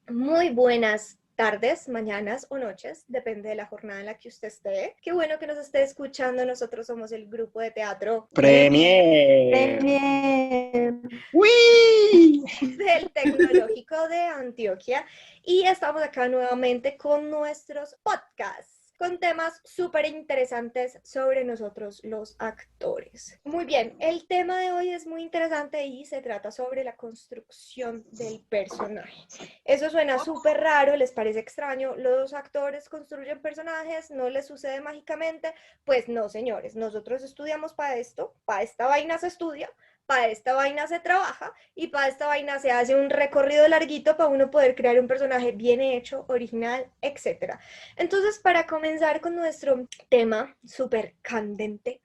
Muy buenas tardes, mañanas o noches, depende de la jornada en la que usted esté. Qué bueno que nos esté escuchando. Nosotros somos el grupo de teatro Premier. ¡Uy! del Tecnológico de Antioquia y estamos acá nuevamente con nuestros podcasts, con temas súper interesantes sobre nosotros los actores. Muy bien, el tema de hoy es muy interesante y se trata sobre la construcción del personaje. Eso suena súper raro, ¿les parece extraño? ¿Los actores construyen personajes? ¿No les sucede mágicamente? Pues no, señores, nosotros estudiamos para esto, para esta vaina se estudia, para esta vaina se trabaja y para esta vaina se hace un recorrido larguito para uno poder crear un personaje bien hecho, original, etc. Entonces, para comenzar con nuestro tema súper candente,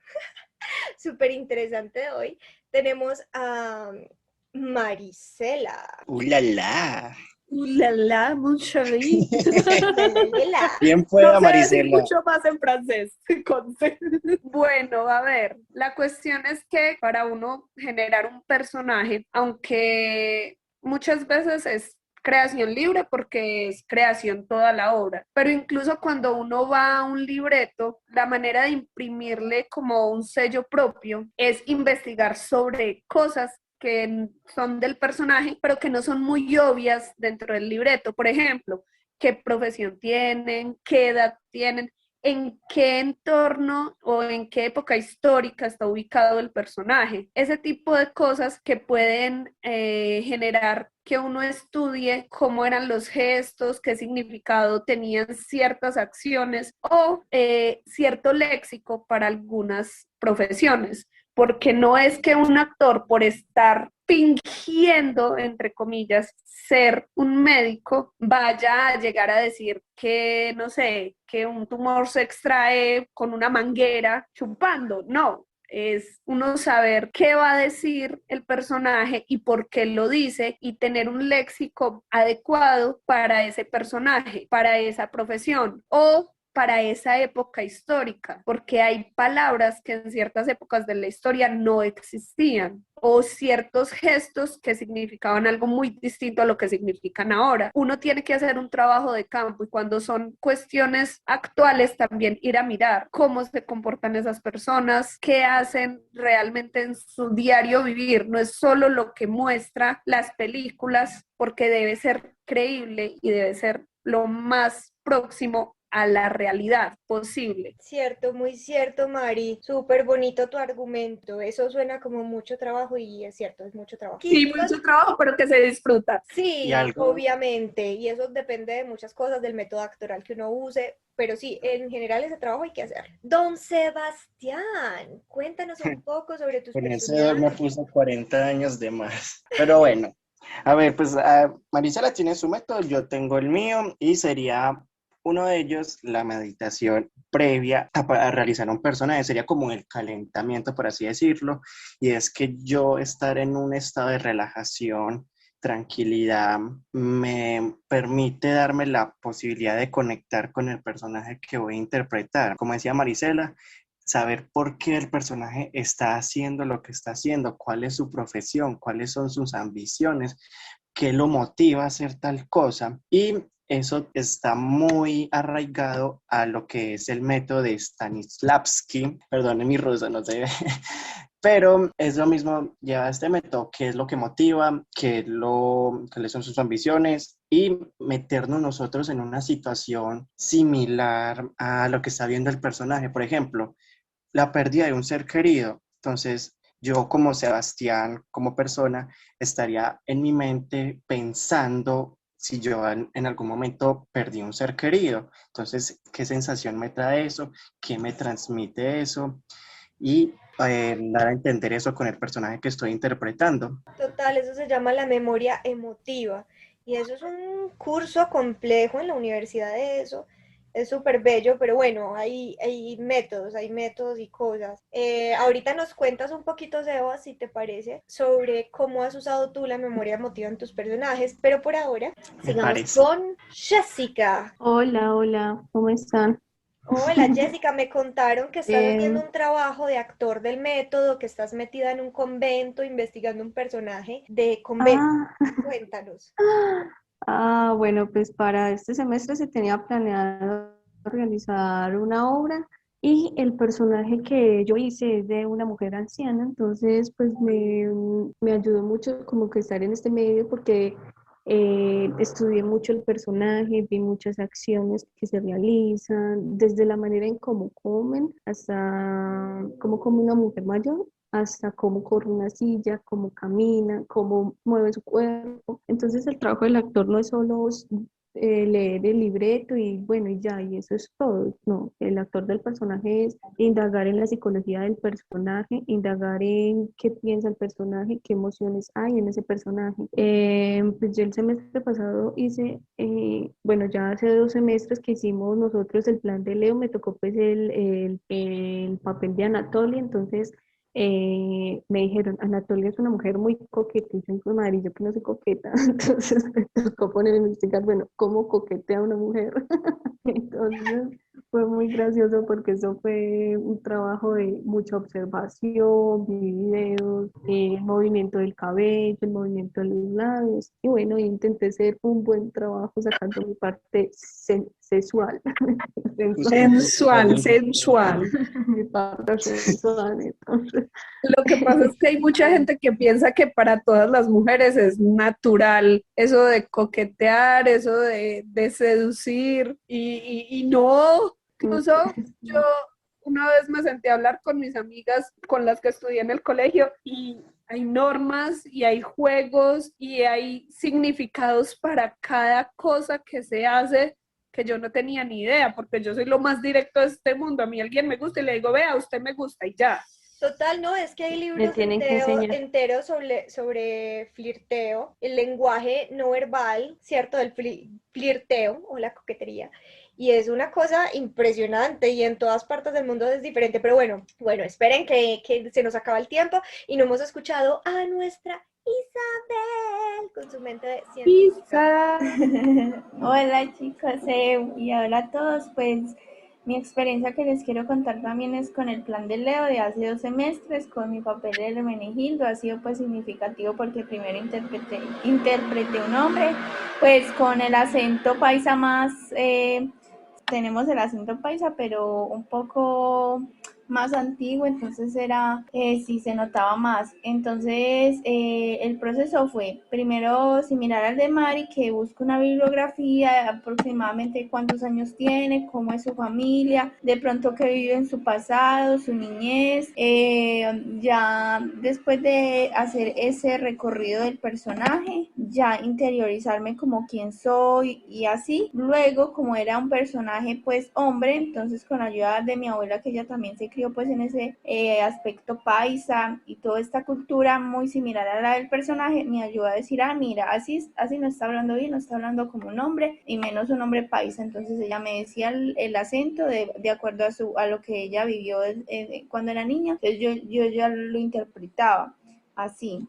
súper interesante de hoy, tenemos a Marisela. ¡Uy, la! La la, mon chéri. Bien No pueda, sé decir Marisela. mucho más en francés. Bueno, a ver, la cuestión es que para uno generar un personaje, aunque muchas veces es creación libre porque es creación toda la obra, pero incluso cuando uno va a un libreto, la manera de imprimirle como un sello propio es investigar sobre cosas que son del personaje, pero que no son muy obvias dentro del libreto. Por ejemplo, qué profesión tienen, qué edad tienen, en qué entorno o en qué época histórica está ubicado el personaje. Ese tipo de cosas que pueden generar que uno estudie cómo eran los gestos, qué significado tenían ciertas acciones o cierto léxico para algunas profesiones, porque no es que un actor por estar fingiendo, entre comillas, ser un médico, vaya a llegar a decir que, no sé, que un tumor se extrae con una manguera chupando. No, es uno saber qué va a decir el personaje y por qué lo dice y tener un léxico adecuado para ese personaje, para esa profesión o para esa época histórica, porque hay palabras que en ciertas épocas de la historia no existían o ciertos gestos que significaban algo muy distinto a lo que significan ahora. Uno tiene que hacer un trabajo de campo y cuando son cuestiones actuales también ir a mirar cómo se comportan esas personas, qué hacen realmente en su diario vivir. No es solo lo que muestra las películas, porque debe ser creíble y debe ser lo más próximo a la realidad posible. Cierto, muy cierto, Mari. Súper bonito tu argumento. Eso suena como mucho trabajo y es cierto, es mucho trabajo. Sí, mucho trabajo, pero que se disfruta. Y Sí, algo, obviamente, y eso depende de muchas cosas, del método actoral que uno use, pero sí, en general ese trabajo hay que hacer. Don Sebastián, cuéntanos un poco sobre tus con ese me personajes. puso 40 años de más. Pero bueno, a ver, pues Marisela tiene su método, yo tengo el mío y sería uno de ellos la meditación previa a realizar un personaje, sería como el calentamiento, por así decirlo, y es que yo estar en un estado de relajación, tranquilidad, me permite darme la posibilidad de conectar con el personaje que voy a interpretar. Como decía Marisela, saber por qué el personaje está haciendo lo que está haciendo, cuál es su profesión, cuáles son sus ambiciones, qué lo motiva a hacer tal cosa. Y eso está muy arraigado a lo que es el método de Stanislavski, perdone mi ruso, no sé, pero es lo mismo, lleva este método, qué es lo que motiva, cuáles son sus ambiciones y meternos nosotros en una situación similar a lo que está viendo el personaje. Por ejemplo, la pérdida de un ser querido. Entonces, yo como Sebastián, como persona, estaría en mi mente pensando si yo en algún momento perdí un ser querido. Entonces, ¿qué sensación me trae eso? ¿Qué me transmite eso? Y dar a entender eso con el personaje que estoy interpretando. Total, eso se llama la memoria emotiva y eso es un curso complejo en la universidad de eso. es súper bello, pero bueno, hay métodos y cosas. Ahorita nos cuentas un poquito, Sebas, si te parece, sobre cómo has usado tú la memoria emotiva en tus personajes, pero por ahora, Me sigamos parece. con Jessica. Hola, hola, ¿cómo están? Hola Jessica, me contaron que estás haciendo Em, un trabajo de actor del método, que estás metida en un convento investigando un personaje de convento. ah, Cuéntanos. bueno, pues para este semestre se tenía planeado realizar una obra y el personaje que yo hice es de una mujer anciana, entonces pues me ayudó mucho como que estar en este medio porque estudié mucho el personaje, vi muchas acciones que se realizan, desde la manera en cómo comen hasta cómo come una mujer mayor, hasta cómo corre una silla, cómo camina, cómo mueve su cuerpo. Entonces el trabajo del actor no es solo leer el libreto y bueno, y ya, y eso es todo. No, el actor del personaje es indagar en la psicología del personaje, indagar en qué piensa el personaje, qué emociones hay en ese personaje. Pues yo el semestre pasado hice, bueno, ya hace 2 semestres que hicimos nosotros el plan de Leo, me tocó pues el papel de Anatolia, entonces me dijeron, Anatolia es una mujer muy coqueta, y yo, "Hijo de madre, yo que no soy coqueta", entonces me tocó poner a investigar, bueno, cómo coquetea una mujer. Entonces fue muy gracioso porque eso fue un trabajo de mucha observación, vi videos, el movimiento del cabello, el movimiento de los labios, y bueno, intenté hacer un buen trabajo sacando mi parte sensual, Sensual, sensual. mi parte sensual, entonces. Lo que pasa es que hay mucha gente que piensa que para todas las mujeres es natural eso de coquetear, eso de seducir y no. Incluso yo una vez me senté a hablar con mis amigas con las que estudié en el colegio y hay normas y hay juegos y hay significados para cada cosa que se hace que yo no tenía ni idea, porque yo soy lo más directo de este mundo. A mí alguien me gusta y le digo, vea, usted me gusta y ya. Total, no, es que hay Me libros tienen que enseñar. enteros sobre flirteo, el lenguaje no verbal, ¿cierto? Del flirteo o la coquetería. Y es una cosa impresionante y en todas partes del mundo es diferente. Pero bueno, esperen que se nos acaba el tiempo y no hemos escuchado a nuestra Isabel con su mente de científica. Hola chicos, y hola a todos. Pues mi experiencia que les quiero contar también es con el plan de Leo de hace 2 semestres, con mi papel de Hermenegildo. Ha sido pues significativo porque primero interpreté un hombre, pues con el acento paisa más, tenemos el acento paisa, pero un poco más antiguo, entonces era, sí se notaba más. Entonces el proceso fue primero similar al de Mari, que busca una bibliografía, aproximadamente cuántos años tiene, cómo es su familia, de pronto qué vive en su pasado, su niñez. Ya después de hacer ese recorrido del personaje, ya interiorizarme como quién soy y así. Luego, como era un personaje pues hombre, entonces con la ayuda de mi abuela, que ella también se crió pues en ese aspecto paisa y toda esta cultura muy similar a la del personaje, me ayuda a decir, mira, así no está hablando bien, no está hablando como un hombre y menos un hombre paisa. Entonces ella me decía el acento de acuerdo a lo que ella vivió cuando era niña. Entonces yo ya lo interpretaba así.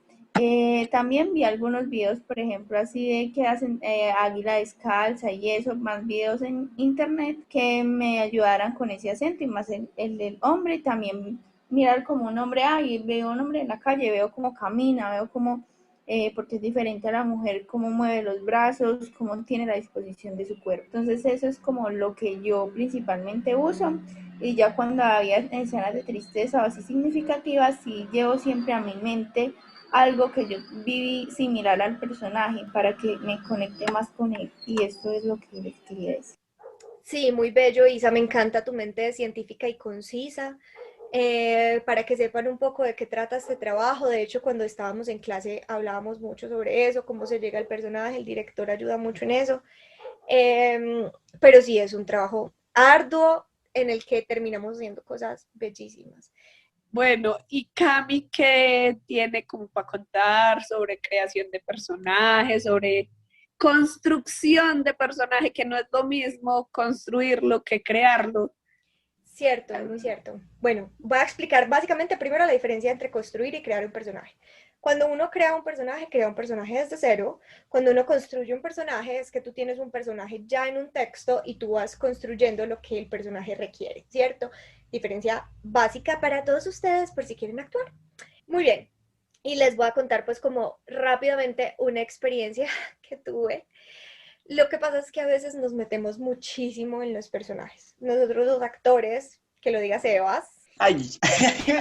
También vi algunos videos, por ejemplo, así de que hacen águila descalza y eso, más videos en internet que me ayudaran con ese acento y más el del hombre. También mirar como un hombre, veo un hombre en la calle, veo cómo camina, veo cómo, porque es diferente a la mujer, cómo mueve los brazos, cómo tiene la disposición de su cuerpo. Entonces eso es como lo que yo principalmente uso. Y ya cuando había escenas de tristeza o así significativas, sí llevo siempre a mi mente algo que yo viví similar al personaje para que me conecte más con él. Y esto es lo que les quería decir. Sí, muy bello, Isa, me encanta tu mente científica y concisa. Para que sepan un poco de qué trata este trabajo. De hecho, cuando estábamos en clase hablábamos mucho sobre eso, cómo se llega al personaje, el director ayuda mucho en eso. Pero sí, es un trabajo arduo en el que terminamos haciendo cosas bellísimas. Bueno, y Cami, ¿qué tiene como para contar sobre creación de personajes, sobre construcción de personaje, que no es lo mismo construirlo que crearlo. Cierto, es muy cierto. Bueno, voy a explicar básicamente primero la diferencia entre construir y crear un personaje. Cuando uno crea un personaje desde cero. Cuando uno construye un personaje, es que tú tienes un personaje ya en un texto y tú vas construyendo lo que el personaje requiere, ¿cierto? Diferencia básica para todos ustedes por si quieren actuar. Muy bien. Y les voy a contar pues como rápidamente una experiencia que tuve. Lo que pasa es que a veces nos metemos muchísimo en los personajes. Nosotros los actores, que lo diga Sebas, Ay,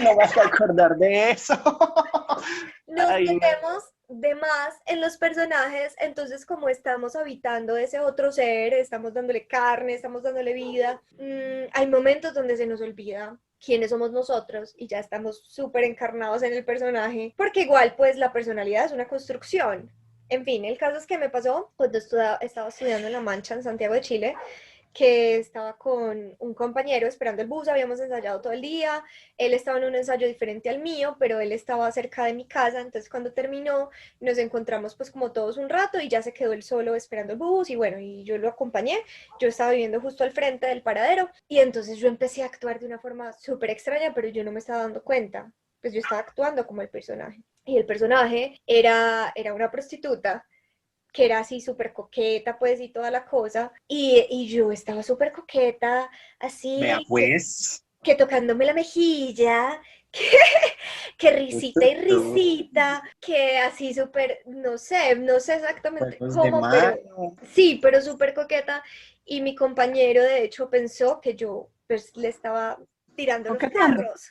no vas a acordar de eso. nos Ay, no. metemos de más en los personajes, entonces como estamos habitando ese otro ser, estamos dándole carne, estamos dándole vida, hay momentos donde se nos olvida quiénes somos nosotros y ya estamos súper encarnados en el personaje, porque igual pues la personalidad es una construcción. En fin, el caso es que me pasó cuando estaba estudiando en La Mancha, en Santiago de Chile, que estaba con un compañero esperando el bus, habíamos ensayado todo el día, él estaba en un ensayo diferente al mío, pero él estaba cerca de mi casa, entonces cuando terminó nos encontramos pues como todos un rato y ya se quedó él solo esperando el bus y bueno, y yo lo acompañé, yo estaba viviendo justo al frente del paradero y entonces yo empecé a actuar de una forma súper extraña, pero yo no me estaba dando cuenta, pues yo estaba actuando como el personaje. Y el personaje era una prostituta que era así súper coqueta, pues, y toda la cosa, y yo estaba súper coqueta, Vea, así, pues. que tocándome la mejilla, que, que risita y risita, que así súper, no sé exactamente Juegos de cómo, pero mano. sí, pero súper coqueta, y mi compañero de hecho pensó que yo pues le estaba tirando los Coqueteando. perros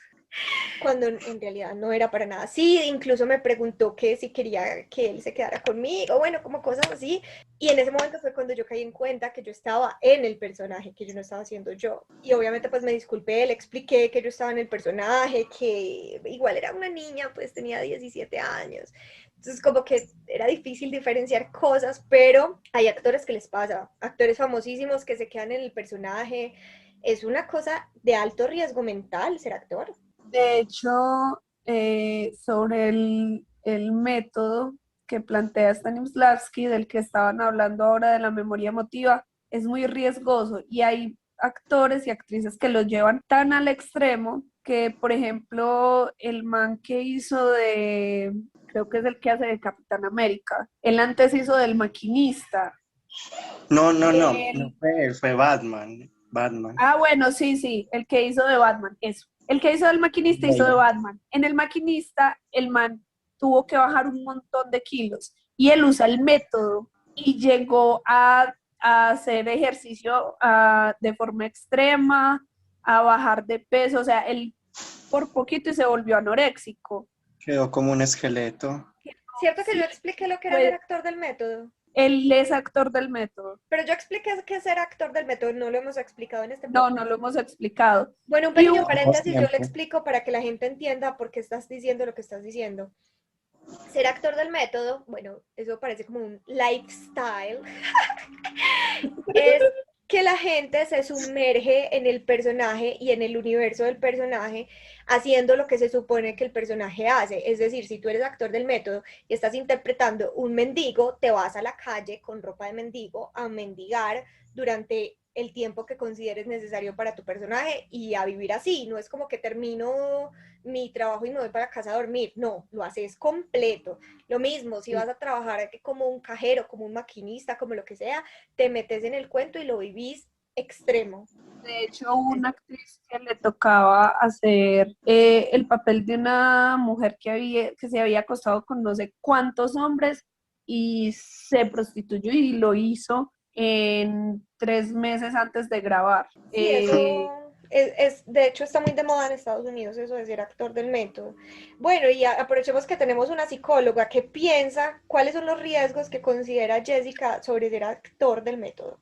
cuando en realidad no era para nada así, incluso me preguntó que si quería que él se quedara conmigo, bueno, como cosas así, y en ese momento fue cuando yo caí en cuenta que yo estaba en el personaje, que yo no estaba siendo yo, y obviamente pues me disculpé, le expliqué que yo estaba en el personaje, que igual era una niña, pues tenía 17 años, entonces como que era difícil diferenciar cosas, pero hay actores que les pasa, actores famosísimos que se quedan en el personaje, es una cosa de alto riesgo mental ser actor. De hecho, sobre el método que plantea Stanislavski, del que estaban hablando ahora de la memoria emotiva, es muy riesgoso y hay actores y actrices que lo llevan tan al extremo que, por ejemplo, el man que hizo creo que es el que hace de Capitán América, él antes hizo del maquinista. No, no, no. Él- No fue él, fue Batman. Batman. Bueno, sí, el que hizo de Batman, eso. El que hizo del maquinista hizo de Batman. En el maquinista, el man tuvo que bajar un montón de kilos y él usa el método y llegó a hacer ejercicio de forma extrema, a bajar de peso, o sea, él por poquito y se volvió anoréxico. Quedó como un esqueleto. ¿Cierto que Sí, yo expliqué lo que era pues, ser actor del método? él es actor del método. Pero yo expliqué que ser actor del método no lo hemos explicado en este No, podcast. no lo hemos explicado. Bueno, un Y pequeño hubo- paréntesis, yo lo Siempre. explico para que la gente entienda por qué estás diciendo lo que estás diciendo. Ser actor del método, bueno, eso parece como un lifestyle, es que la gente se sumerge en el personaje y en el universo del personaje haciendo lo que se supone que el personaje hace. Es decir, si tú eres actor del método y estás interpretando un mendigo, te vas a la calle con ropa de mendigo a mendigar durante el tiempo que consideres necesario para tu personaje y a vivir así. No es como que termino mi trabajo y me voy para casa a dormir. No, lo haces completo. Lo mismo, si vas a trabajar como un cajero, como un maquinista, como lo que sea, te metes en el cuento y lo vivís extremo. De hecho, una actriz que le tocaba hacer el papel de una mujer que se había acostado con no sé cuántos hombres y se prostituyó y lo hizo en 3 meses antes de grabar. Sí, eso de hecho está muy de moda en Estados Unidos, eso de ser actor del método. Bueno, y aprovechemos que tenemos una psicóloga que piensa cuáles son los riesgos que considera Jessica sobre ser actor del método.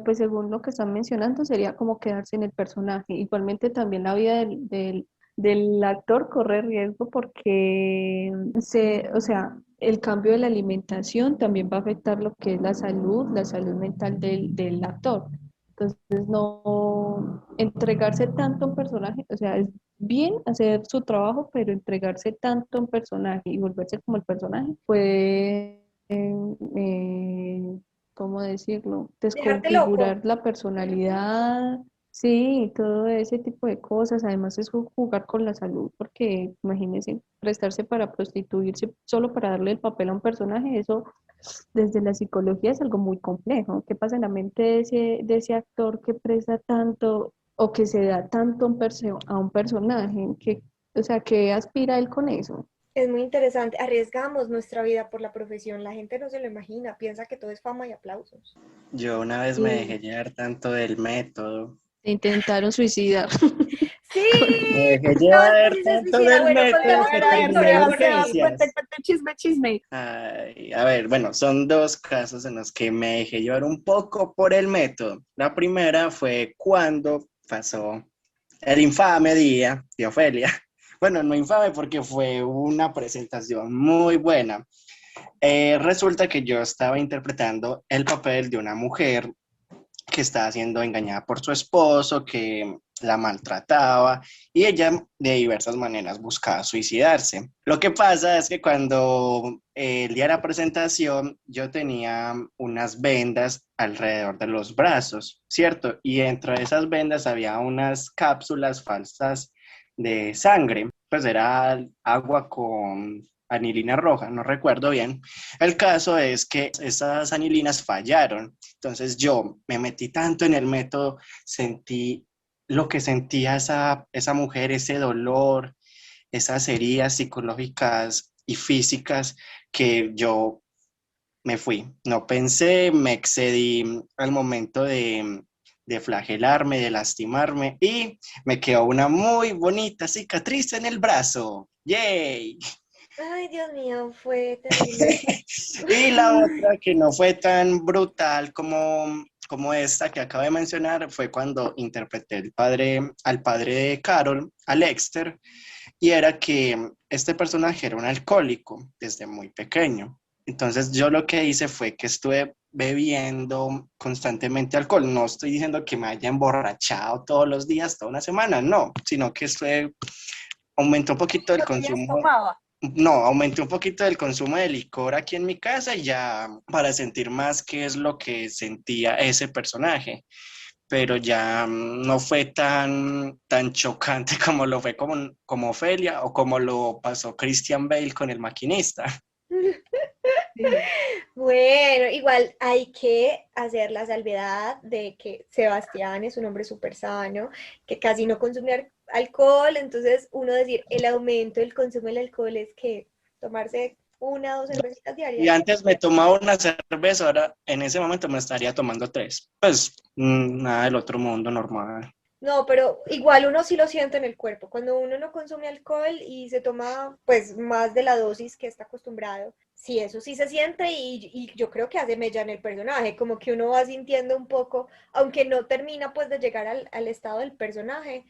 Pues según lo que están mencionando, sería como quedarse en el personaje. Igualmente también la vida del actor corre riesgo porque o sea, el cambio de la alimentación también va a afectar lo que es la salud mental del actor. Entonces, no entregarse tanto a un personaje, o sea, es bien hacer su trabajo, pero entregarse tanto a un personaje y volverse como el personaje puede ¿cómo decirlo? Dejarte loco. Desconfigurar la personalidad, sí, todo ese tipo de cosas. Además es jugar con la salud, porque imagínense, prestarse para prostituirse solo para darle el papel a un personaje, eso desde la psicología es algo muy complejo. ¿Qué pasa en la mente de ese actor que presta tanto o que se da tanto a un personaje? O sea, ¿qué aspira él con eso? Es muy interesante. Arriesgamos nuestra vida por la profesión. La gente no se lo imagina. Piensa que todo es fama y aplausos. Yo una vez me Y dejé llevar tanto del método. se intentaron suicidar Sí, Me dejé Gustavo llevar casi se tanto suicida. del Bueno, método contemos que una terminé en historia por Sebas, fin. cuente, urgencias. cuente, chisme, chisme. Ay, a ver, bueno, son dos casos en los que me dejé llevar un poco por el método. La primera fue cuando pasó el infame día de Ofelia. Bueno, no infame porque fue una presentación muy buena. Resulta que yo estaba interpretando el papel de una mujer que estaba siendo engañada por su esposo, que la maltrataba y ella de diversas maneras buscaba suicidarse. Lo que pasa es que cuando el día de la presentación yo tenía unas vendas alrededor de los brazos, ¿cierto? Y dentro de esas vendas había unas cápsulas falsas de sangre, pues era agua con anilina roja, no recuerdo bien. El caso es que esas anilinas fallaron, entonces yo me metí tanto en el método, sentí lo que sentía esa mujer, ese dolor, esas heridas psicológicas y físicas que yo me fui. No pensé, me excedí al momento de flagelarme, de lastimarme y me quedó una muy bonita cicatriz en el brazo. ¡Yay! Ay, Dios mío, fue terrible. Y la otra que no fue tan brutal como esta que acabo de mencionar fue cuando interpreté al padre de Carol, a Lexter, y era que este personaje era un alcohólico desde muy pequeño. Entonces yo lo que hice fue que estuve bebiendo constantemente alcohol. No estoy diciendo que me haya emborrachado todos los días, toda una semana, no, sino que aumentó un poquito el Los días consumo. tomaba. No, aumenté un poquito el consumo de licor aquí en mi casa y ya para sentir más qué es lo que sentía ese personaje, pero ya no fue tan chocante como lo fue como Ofelia o como lo pasó Christian Bale con el maquinista. Sí. Bueno, igual hay que hacer la salvedad de que Sebastián es un hombre súper sano, que casi no consume alcohol, entonces uno decir el aumento del consumo del alcohol es que tomarse una o dos cervecitas Y diarias. antes me tomaba una cerveza, ahora en ese momento me estaría tomando tres. Pues nada del otro mundo normal. No, pero igual uno sí lo siente en el cuerpo. Cuando uno no consume alcohol y se toma pues más de la dosis que está acostumbrado, sí, eso sí se siente y yo creo que hace mella en el personaje, como que uno va sintiendo un poco, aunque no termina pues de llegar al estado del personaje,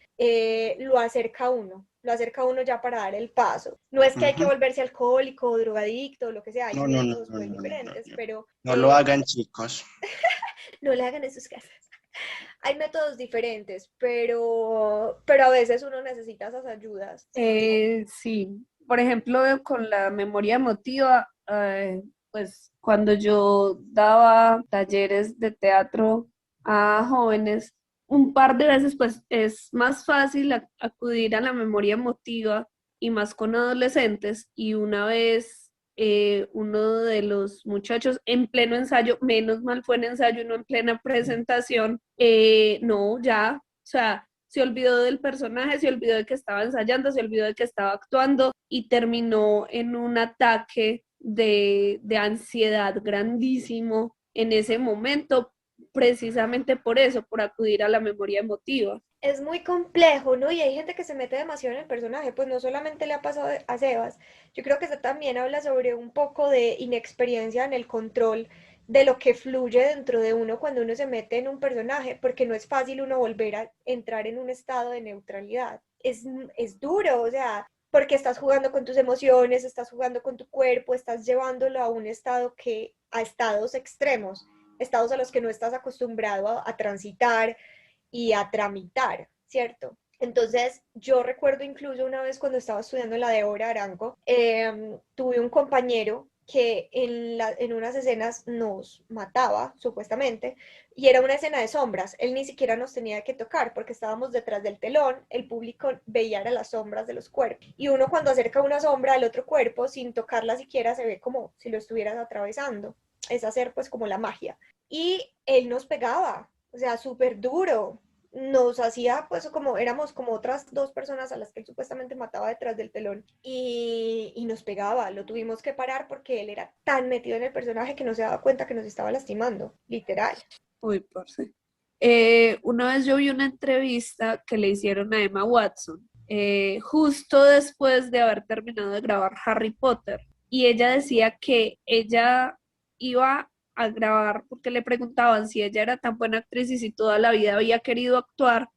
lo acerca a uno ya para dar el paso. No es que hay que Ujú. volverse alcohólico o drogadicto o lo que sea, hay No, no, no, métodos no, pues no, no, no, diferentes, no. pero No lo hagan, chicos. no le hagan en sus casas. Hay métodos diferentes, pero a veces uno necesita esas ayudas. Sí, por ejemplo, con la memoria emotiva, pues cuando yo daba talleres de teatro a jóvenes, un par de veces pues es más fácil acudir a la memoria emotiva y más con adolescentes y una vez uno de los muchachos en pleno ensayo, menos mal fue en ensayo, no en plena presentación, no, ya, o sea, se olvidó del personaje, se olvidó de que estaba ensayando, se olvidó de que estaba actuando y terminó en un ataque de ansiedad grandísimo en ese momento, precisamente por eso, por acudir a la memoria emotiva. Es muy complejo, ¿no? Y hay gente que se mete demasiado en el personaje, pues no solamente le ha pasado a Sebas, yo creo que eso también habla sobre un poco de inexperiencia en el control de lo que fluye dentro de uno cuando uno se mete en un personaje, porque no es fácil uno volver a entrar en un estado de neutralidad. Es duro, o sea, porque estás jugando con tus emociones, estás jugando con tu cuerpo, estás llevándolo a un estado a estados extremos, estados a los que no estás acostumbrado a transitar y a tramitar, ¿cierto? Entonces, yo recuerdo incluso una vez cuando estaba estudiando la de Obra Arango, tuve un compañero que en unas escenas nos mataba, supuestamente, y era una escena de sombras. Él ni siquiera nos tenía que tocar porque estábamos detrás del telón, el público veía las sombras de los cuerpos. Y uno cuando acerca una sombra al otro cuerpo, sin tocarla siquiera, se ve como si lo estuvieras atravesando. Es hacer pues como la magia. Y él nos pegaba, o sea, súper duro. Nos hacía, pues, como éramos como otras 2 personas a las que él supuestamente mataba detrás del telón y nos pegaba. Lo tuvimos que parar porque él era tan metido en el personaje que no se daba cuenta que nos estaba lastimando, literal. Uy, parce. Una vez yo vi una entrevista que le hicieron a Emma Watson, justo después de haber terminado de grabar Harry Potter, y ella decía que ella iba a grabar porque le preguntaban si ella era tan buena actriz y si toda la vida había querido actuar,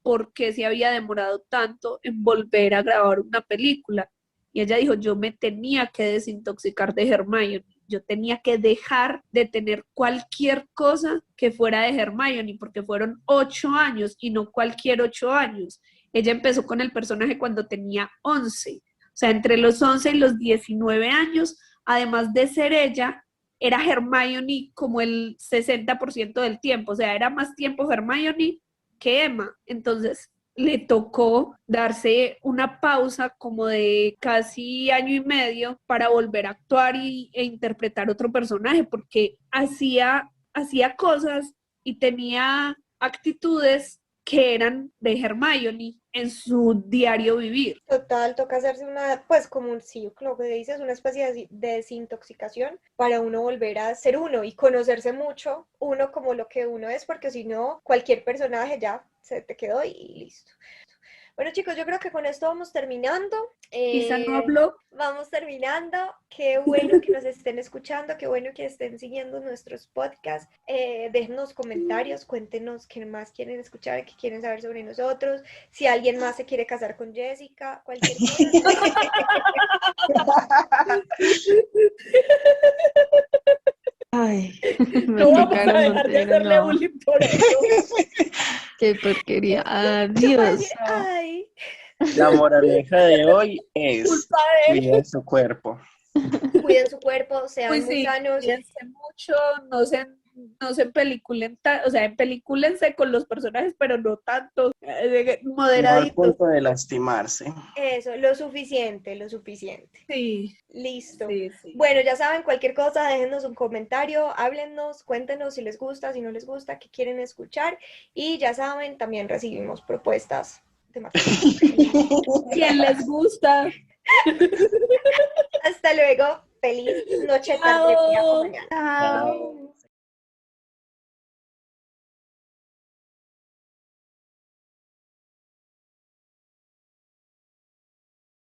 por qué se había demorado tanto en volver a grabar una película. Y ella dijo, yo me tenía que desintoxicar de Hermione, yo tenía que dejar de tener cualquier cosa que fuera de Hermione, porque fueron 8 años y no cualquier 8 años. Ella empezó con el personaje cuando tenía 11, o sea, entre los 11 y los 19 años, además de ser ella, era Hermione como el 60% del tiempo, o sea, era más tiempo Hermione que Emma. Entonces le tocó darse una pausa como de casi año y medio para volver a actuar e interpretar otro personaje, porque hacía cosas y tenía actitudes que eran de Hermione en su diario vivir. Total, toca hacerse una, pues como sí, lo que dices, una especie de desintoxicación para uno volver a ser uno y conocerse mucho uno como lo que uno es, porque si no, cualquier personaje ya se te quedó y listo. Bueno, chicos, yo creo que con esto vamos terminando. Quizá no habló. Vamos terminando. Qué bueno que nos estén escuchando, qué bueno que estén siguiendo nuestros podcasts. Déjennos comentarios, cuéntenos qué más quieren escuchar, qué quieren saber sobre nosotros. Si alguien más se quiere casar con Jessica, cualquier cosa. Ay, No vamos a dejar de hacerle bullying por eso. Qué porquería. Yo puedo Adiós. decir, ay. La moraleja de hoy es Culpa de él. cuiden su cuerpo. Cuiden su cuerpo, sean Pues muy sí, sanos. cuídense mucho, no se empeliculen, o sea, empelículense con los personajes, pero no tanto, No al moderaditos. punto de lastimarse. Eso, lo suficiente, lo suficiente. Sí, Listo. sí. Bueno, ya saben, cualquier cosa, déjennos un comentario, háblennos, cuéntenos si les gusta, si no les gusta, qué quieren escuchar. Y ya saben, también recibimos propuestas de matrimonio. ¿Quién les gusta? Hasta luego. Feliz noche, tarde, día o mañana. Chao.